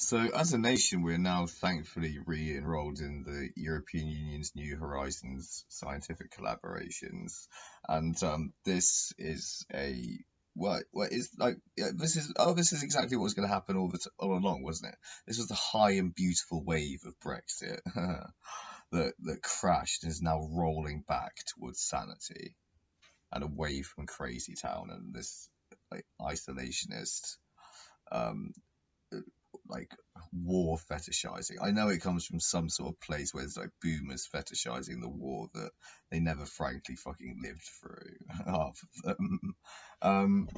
So, as a nation, we're now thankfully re-enrolled in the European Union's New Horizons scientific collaborations, and this is a what is like yeah, this is exactly what was going to happen all along, wasn't it? This was the high and beautiful wave of Brexit that crashed and is now rolling back towards sanity and away from crazy town and this like isolationist um like war fetishizing. I know it comes from some sort of place where there's like boomers fetishizing the war that they never frankly fucking lived through, half of them. Um,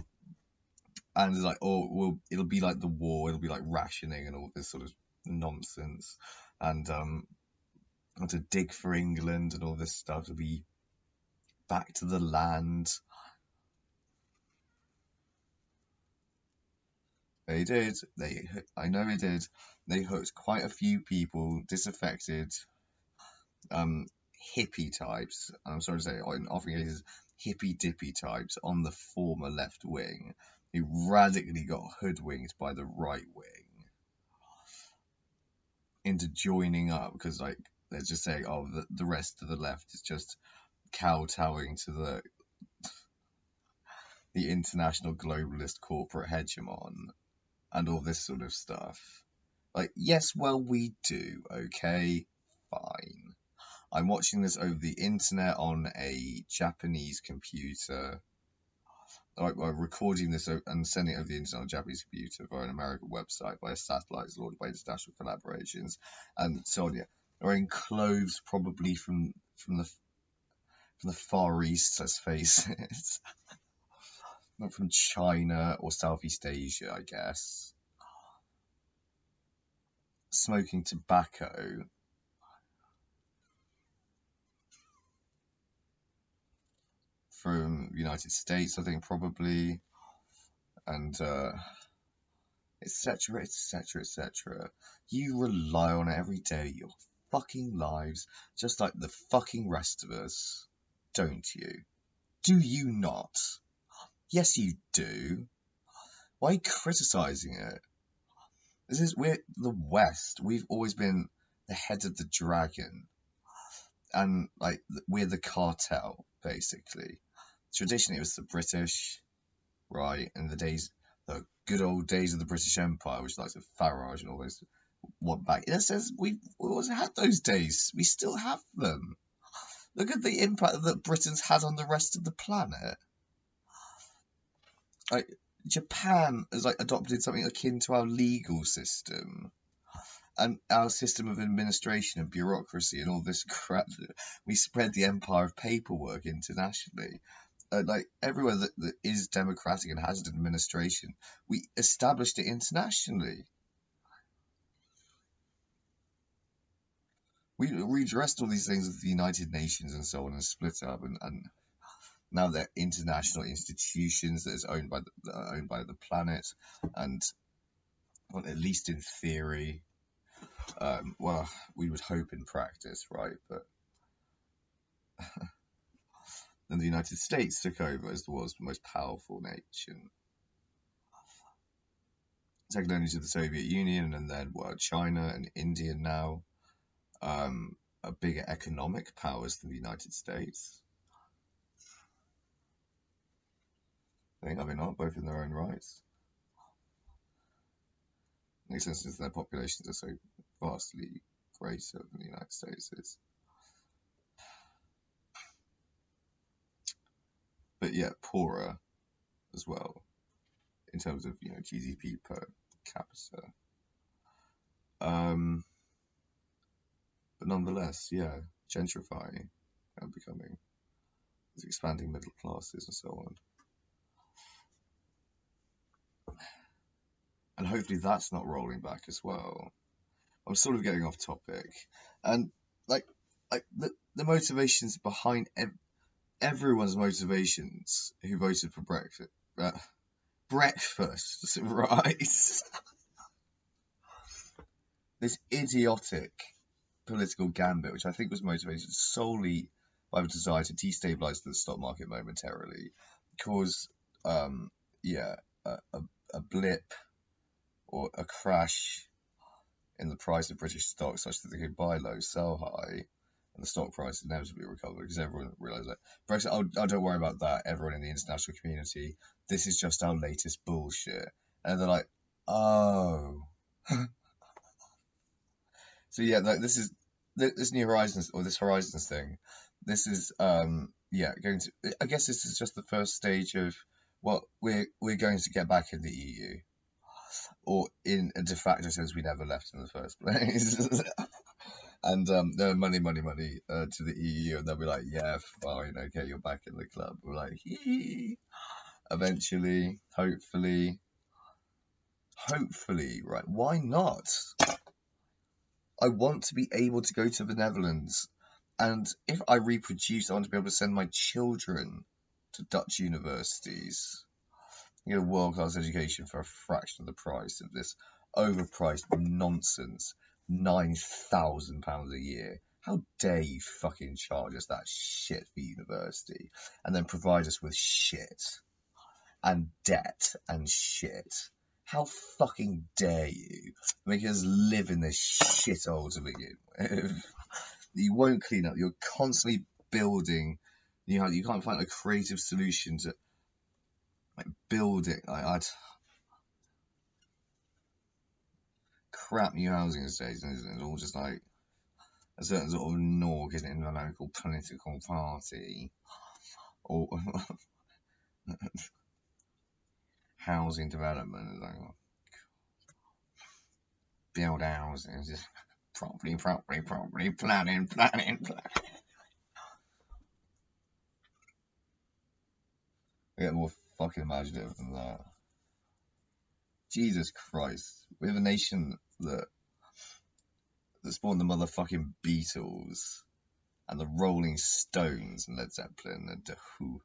and it's like, oh, well, it'll be like the war, it'll be like rationing and all this sort of nonsense. And to dig for England and all this stuff, to be back to the land. They did. I know they did. They hooked quite a few people, disaffected, um, hippie types, I'm sorry to say, in often cases, hippie dippy types on the former left wing who radically got hoodwinked by the right wing into joining up because, like, they're just saying, oh, the rest of the left is just kowtowing to the international globalist corporate hegemon and all this sort of stuff. Like, yes, well, we do, okay, fine. I'm watching this over the internet on a Japanese computer. I'm recording this and sending it over the internet on a Japanese computer via an American website via satellites launched by international collaborations. And so on, yeah, wearing clothes probably from the Far East, let's face it. Not from China or Southeast Asia, I guess. Smoking tobacco from the United States, I think probably, and etc., etc., etc. You rely on it every day of your fucking lives, just like the fucking rest of us, don't you? Do you not? Yes, you do. Why are you criticizing it? We're the West. We've always been the head of the dragon, and like we're the cartel, basically. Traditionally, it was the British, right? In the good old days of the British Empire, which like the Farage and all those want back. In a sense, we've always had those days. We still have them. Look at the impact that Britain's had on the rest of the planet. Like Japan has like adopted something akin to our legal system and our system of administration and bureaucracy and all this crap. We spread the empire of paperwork internationally. Like everywhere that is democratic and has an administration, we established it internationally. We redressed all these things with the United Nations and so on and split up, and now they're international institutions that are owned by the planet, and well, at least in theory, well, we would hope in practice, right? But then the United States took over as the world's most powerful nation, second only to the Soviet Union, and then China and India now, are bigger economic powers than the United States. I think, are they not, both in their own rights? Makes sense since their populations are so vastly greater than the United States is. But yet poorer as well in terms of GDP per capita. But nonetheless, yeah, gentrifying and becoming expanding middle classes and so on. And hopefully that's not rolling back as well. I'm sort of getting off topic, and like the motivations behind everyone's motivations who voted for Brexit, breakfast, right? This idiotic political gambit, which I think was motivated solely by the desire to destabilize the stock market momentarily, cause yeah, a blip or a crash in the price of British stocks such that they could buy low, sell high, and the stock price inevitably recovered because everyone realised that. Brexit, oh, don't worry about that, everyone in the international community. This is just our latest bullshit. And they're like, oh. So yeah, like this New Horizons or this Horizons thing. This is yeah, going to. I guess this is just the first stage of what we're going to get back in the EU, or in a de facto sense we never left in the first place. And the money to the EU, and they'll be like, yeah, fine, okay, you're back in the club. We're like, hee. Eventually, hopefully, right? Why not? I want to be able to go to the Netherlands, and if I reproduce, I want to be able to send my children to Dutch universities, get a world-class education for a fraction of the price of this overpriced nonsense, £9,000 a year. How dare you fucking charge us that shit for university, and then provide us with shit and debt and shit? How fucking dare you make us live in this shithole to begin with? You won't clean up. You're constantly building. You can't find a creative solution to like building. I'd crap new housing estates, isn't it? It's all just like a certain sort of norg, isn't it, in the local political party, or housing development. It's like, build housing, just properly, planning. Get more fucking imaginative than that. Jesus Christ. We have a nation that spawned the motherfucking Beatles and the Rolling Stones and Led Zeppelin and The Who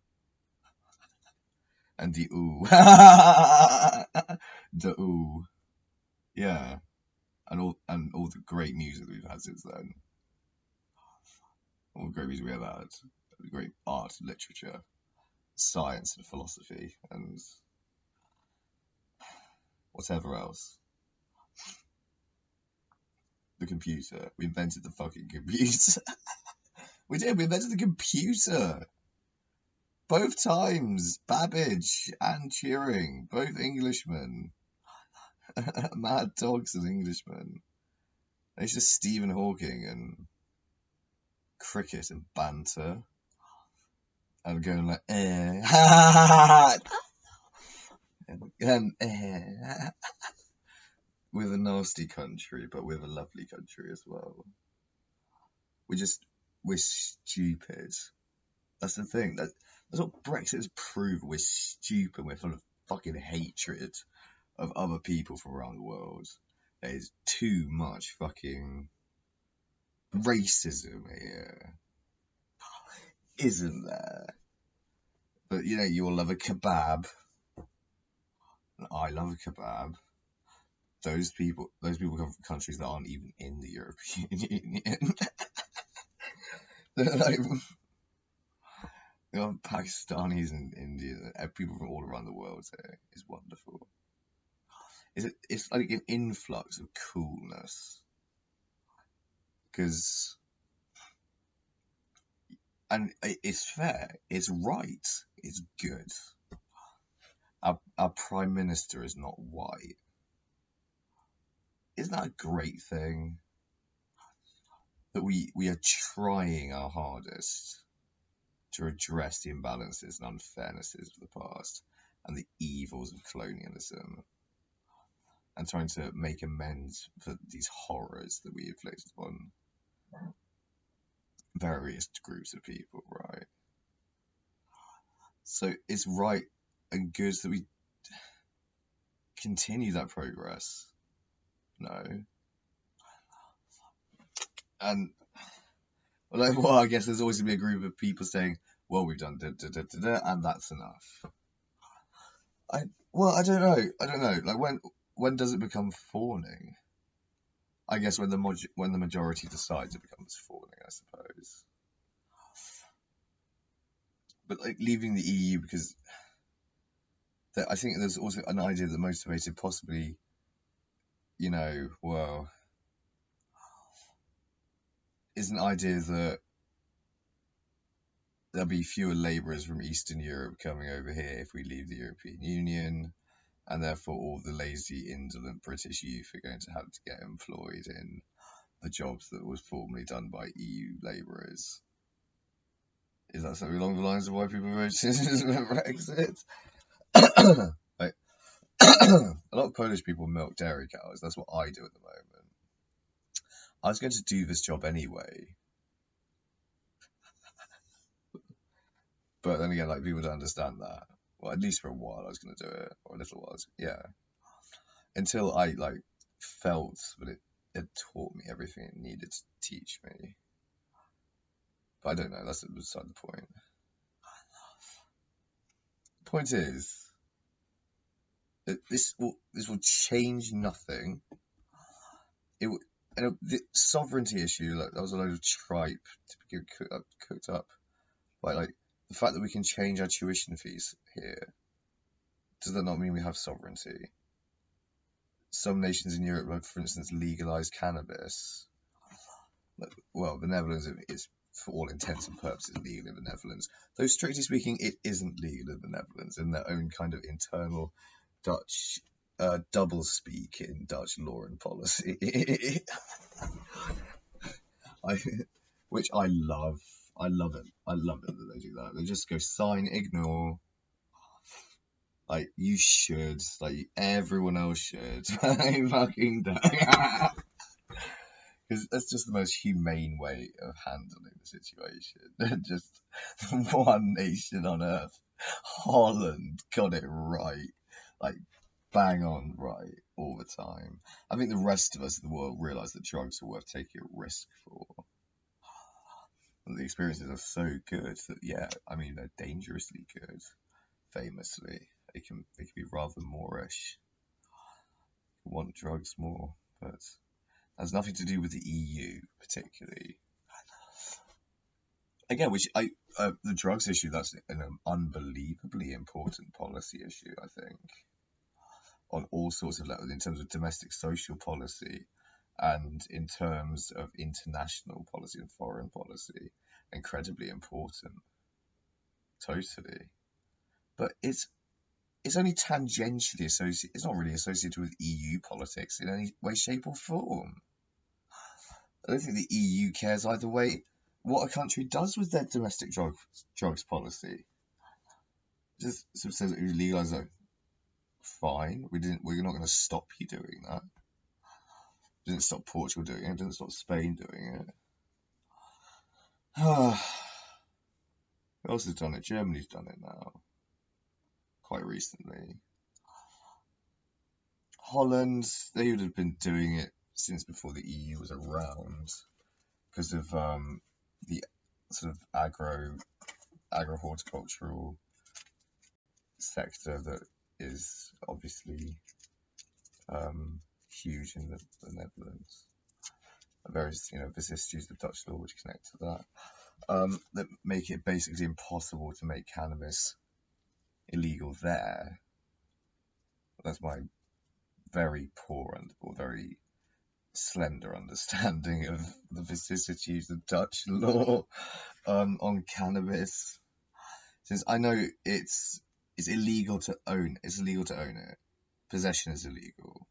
and the Ooh. The Ooh. Yeah. And all the great music we've had since then. All the great music we have had. Great art, literature, science and philosophy and whatever else. The computer. We invented the fucking computer. We did. We invented the computer. Both times. Babbage and Turing. Both Englishmen. Mad dogs and Englishmen. It's just Stephen Hawking and cricket and banter. And going like, with a nasty country, but with a lovely country as well. We're stupid. That's the thing. That's what Brexit has proven. We're stupid. We're full of fucking hatred of other people from around the world. There's too much fucking racism here, isn't there? But you all love a kebab. And I love a kebab. Those people come from countries that aren't even in the European Union. They're like, Pakistanis and Indians, and people from all around the world here. It's wonderful. It's like an influx of coolness. And it's fair, it's right, it's good. Our Prime Minister is not white. Isn't that a great thing? That we are trying our hardest to address the imbalances and unfairnesses of the past and the evils of colonialism, and trying to make amends for these horrors that we inflicted upon various groups of people, right? So it's right and good that we continue that progress. No. And well, I guess there's always going to be a group of people saying, well, we've done and that's enough. I don't know. Like when does it become fawning? I guess when the majority decides, it becomes fawning, I suppose. But like leaving the EU, because I think there's also an idea that motivated possibly, well, is an idea that there'll be fewer labourers from Eastern Europe coming over here if we leave the European Union, and therefore all the lazy, indolent British youth are going to have to get employed in the jobs that was formerly done by EU labourers. Is that something along the lines of why people voted Brexit? Like, a lot of Polish people milk dairy cows. That's what I do at the moment. I was going to do this job anyway, but then again, like, people don't understand that. Well, at least for a while, I was going to do it, or a little while. Yeah, until I like felt that it taught me everything it needed to teach me. But I don't know. That's beside the point. The point is that this will change nothing. The sovereignty issue, like, that was a load of tripe to be cooked up. Like the fact that we can change our tuition fees here, does that not mean we have sovereignty? Some nations in Europe have, for instance, legalized cannabis. Well, the Netherlands is, for all intents and purposes, legal in the Netherlands. Though, strictly speaking, it isn't legal in the Netherlands in their own kind of internal Dutch double speak in Dutch law and policy. Which I love. I love it. I love it that they do that. They just go sign, ignore. Like, you should. Like, everyone else should. I fucking don't. Because that's just the most humane way of handling the situation. Just one nation on earth, Holland, got it right. Like, bang on right all the time. I think the rest of us in the world realise that drugs are worth taking a risk for. And the experiences are so good that, yeah, I mean, they're dangerously good, famously. They can be rather moreish. Want drugs more, but has nothing to do with the EU particularly. Again, the drugs issue, that's an unbelievably important policy issue, I think, on all sorts of levels, in terms of domestic social policy and in terms of international policy and foreign policy. Incredibly important. Totally. But it's only tangentially associated, it's not really associated with EU politics in any way, shape or form. I don't think the EU cares either way what a country does with their domestic drugs policy. Just sort of says that we legalise it. Fine, we're not going to stop you doing that. We didn't stop Portugal doing it, didn't stop Spain doing it. Who else has done it? Germany's done it now. Quite recently. Holland, they would have been doing it since before the EU was around, because of the sort of agro-horticultural sector that is obviously huge in the Netherlands. Various, vicissitudes of Dutch law which connect to that make it basically impossible to make cannabis illegal there. That's my very poor or very slender understanding of the vicissitudes of Dutch law on cannabis. Since I know it's illegal to own. It's illegal to own it. Possession is illegal.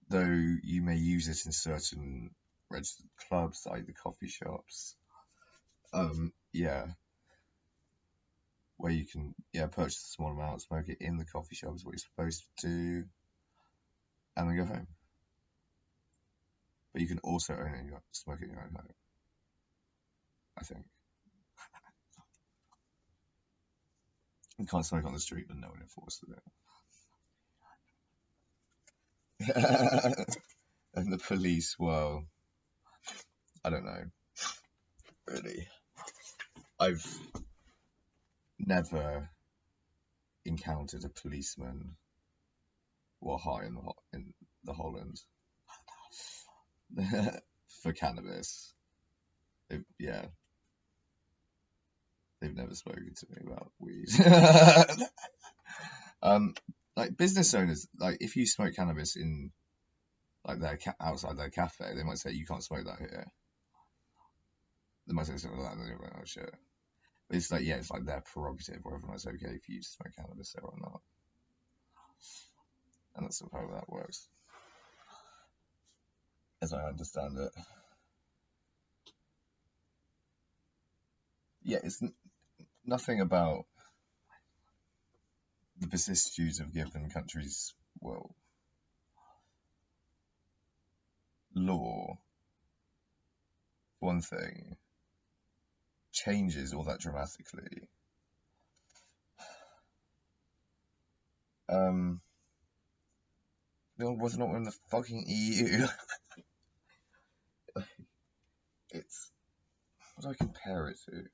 Though you may use it in certain registered clubs, like the coffee shops. Where you can purchase a small amount, smoke it in the coffee shop is what you're supposed to do, and then go home. But you can also own it and smoke it in your own home, I think. You can't smoke on the street, but no one enforces it. And the police, well, I don't know. Really. I've never encountered a policeman while high in the Holland for cannabis. They've never spoken to me about weed. Like business owners, like if you smoke cannabis in like outside their cafe, they might say you can't smoke that here. the most sensitive of that. Oh shit. It's like, yeah, it's like their prerogative whether or not it's okay for you to smoke cannabis there or not, and that's sort of how that works, as I understand it. Yeah, it's nothing about the vicissitudes of given countries' well law. One thing changes all that dramatically. No, was not in the fucking EU. It's what do I compare it to?